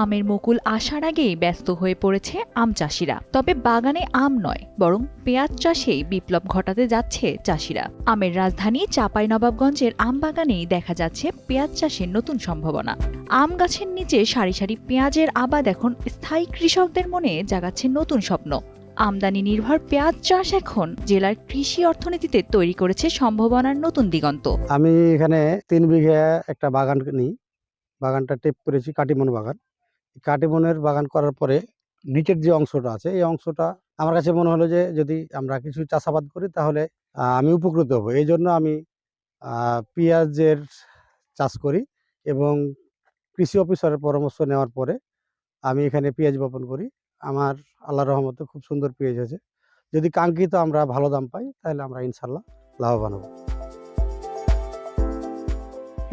আমের মুকুল আসার আগেই ব্যস্ত হয়ে পড়েছে আম চাষিরা। তবে বাগানে আম নয়, বরং পেঁয়াজ চাষেই বিপ্লব ঘটাতে যাচ্ছে চাষিরা। আমের রাজধানী চাঁপাইনবাবগঞ্জের আম বাগানেই দেখা যাচ্ছে পেঁয়াজ চাষের নতুন সম্ভাবনা। আম গাছের নিচে সারি সারি পেঁয়াজের আবাদ এখন স্থায়ী কৃষকদের মনে জাগাচ্ছে নতুন স্বপ্ন। আমদানি নির্ভর পেঁয়াজ চাষ এখন জেলার কৃষি অর্থনীতিতে তৈরি করেছে সম্ভাবনার নতুন দিগন্ত। আমি এখানে 3 বিঘা একটা বাগান নিই। বাগানটা টেপ করেছি কাটিমন বাগান। কাটিমনের বাগান করার পরে নিচের যে অংশটা আছে এই অংশটা আমার কাছে মনে হলো যে যদি আমরা কিছু চাষাবাদ করি তাহলে আমি উপকৃত হব। এই জন্য আমি পেঁয়াজের চাষ করি এবং কৃষি অফিসারের পরামর্শ নেওয়ার পরে আমি এখানে পেঁয়াজ বপন করি। আমার আল্লাহর রহমতে খুব সুন্দর পেঁয়াজ হয়েছে। যদি কাঙ্ক্ষিত আমরা ভালো দাম পাই তাহলে আমরা ইনশাল্লাহ লাভবান হব।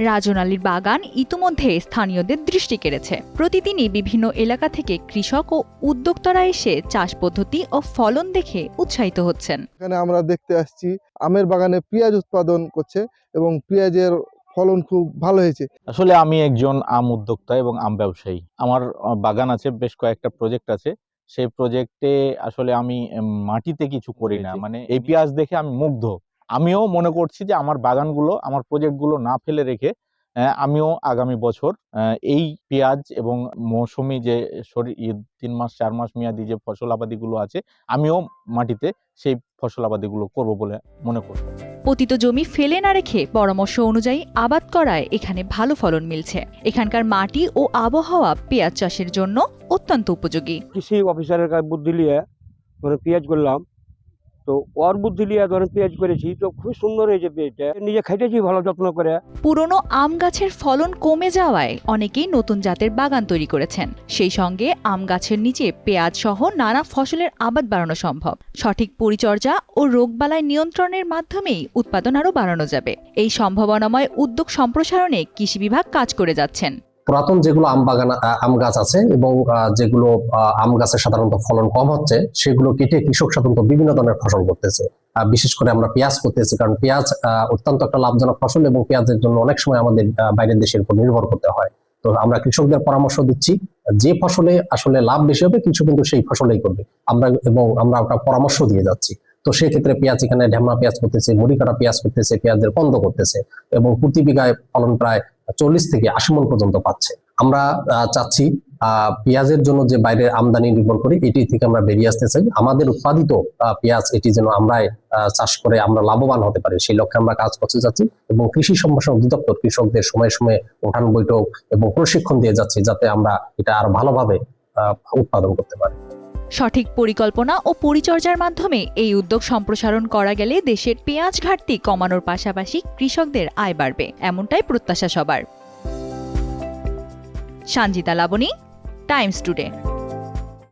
রাজন আলীর বাগান ইতিমধ্যে স্থানীয়দের দৃষ্টি কেড়েছে। প্রতিদিনই বিভিন্ন এলাকা থেকে কৃষক ও উদ্যোক্তারা এসে চাষ পদ্ধতি ও ফলন দেখে উৎসাহিত হচ্ছেন। এখানে আমরা দেখতে আসছি আমের বাগানে পেঁয়াজ উৎপাদন করছে এবং পেঁয়াজের ফলন খুব ভালো হয়েছে। আসলে আমি একজন আম উদ্যোক্তা এবং আম ব্যবসায়ী। আমার বাগান আছে, বেশ কয়েকটা প্রজেক্ট আছে। সেই প্রজেক্টে আসলে আমি মাটিতে কিছু করি না, মানে এই পেঁয়াজ দেখে আমি মুগ্ধ। আমিও মনে করছি যে আমার বাগানগুলো, আমার প্রজেক্টগুলো না ফেলে রেখে আমিও আগামী বছর এই পেঁয়াজ এবং মৌসুমি যে 3 মাস 4 মাস মেয়াদি যে ফসল আবাদিগুলো আছে, আমিও মাটিতে সেই ফসল আবাদিগুলো করব বলে মনে করি। পতিত জমি ফেলে না রেখে পরামর্শ অনুযায়ী আবাদ করায় এখানে ভালো ফলন মিলছে। এখানকার মাটি ও আবহাওয়া পেঁয়াজ চাষের জন্য অত্যন্ত উপযোগী। কৃষি অফিসারের কাছে বুদ্ধি নিয়ে পেঁয়াজ করলাম, তো ওর বুদ্ধি নিয়ে পেঁয়াজ করেছি, তো খুব সুন্দর হয়েছে পেঁয়াজটা। নিজে খাইতেছি ভালো যত্ন করে। পুরনো আম গাছের ফলন কমে যাওয়ায় অনেকেই নতুন জাতের বাগান তৈরি করেছেন। সেই সঙ্গে আম গাছের নিচে পেঁয়াজ সহ নানা ফসলের আবাদ বাড়ানো সম্ভব। সঠিক পরিচর্যা ও রোগবালাই নিয়ন্ত্রণের মাধ্যমেই উৎপাদন আরও বাড়ানো যাবে। এই সম্ভাবনাময় উদ্যোগ সম্প্রসারণে কৃষি বিভাগ কাজ করে যাচ্ছেন। পুরাতন যেগুলো আম গাছ আছে এবং যেগুলো আম গাছের সাধারণত ফলন কম হচ্ছে, সেগুলো কেটে কৃষক সাধারণত বিভিন্ন ধরনের ফসল করতেছে। বিশেষ করে আমরা পেঁয়াজ করতেছি, কারণ পেঁয়াজ অত্যন্ত একটা লাভজনক ফসল এবং পেঁয়াজের জন্য অনেক সময় আমাদের বাইরের দেশের উপর নির্ভর করতে হয়। তো আমরা কৃষকদের পরামর্শ দিচ্ছি, যে ফসলে আসলে লাভ বেশি হবে কৃষক কিন্তু সেই ফসলেই করবে। আমরা ওটা পরামর্শ দিয়ে যাচ্ছি। তো সেই ক্ষেত্রে পেঁয়াজ এখানে ঢেমনা পেঁয়াজ করতেছে, মুড়ি কাটা পেঁয়াজ করতেছে, পেঁয়াজের কন্দ করতেছে এবং প্রতি বিঘায় ফলন প্রায় 40 থেকে 80 মণ পর্যন্ত পাচ্ছে। আমরা চাচ্ছি পেঁয়াজের জন্য যে বাইরে আমদানি নির্ভর করি, এটি থেকে আমরা বেরিয়ে আসতে চাই। আমাদের উৎপাদিত পেঁয়াজ এটি যেন আমরাই চাষ করে আমরা লাভবান হতে পারি, সেই লক্ষ্যে আমরা কাজ করতে যাচ্ছি এবং কৃষি সম্প্রসারণ অধিদপ্তর কৃষকদের সময়ে সময়ে উঠান বৈঠক এবং প্রশিক্ষণ দিয়ে যাচ্ছি, যাতে আমরা এটা আরো ভালোভাবে উৎপাদন করতে পারি। সঠিক পরিকল্পনা ও পরিচর্যার মাধ্যমে এই উদ্যোগ সম্প্রসারণ করা গেলে দেশের পেঁয়াজ ঘাটতি কমানোর পাশাপাশি কৃষকদের আয় বাড়বে, এমনটাই প্রত্যাশা সবার। Sanjita Laboni, Times today.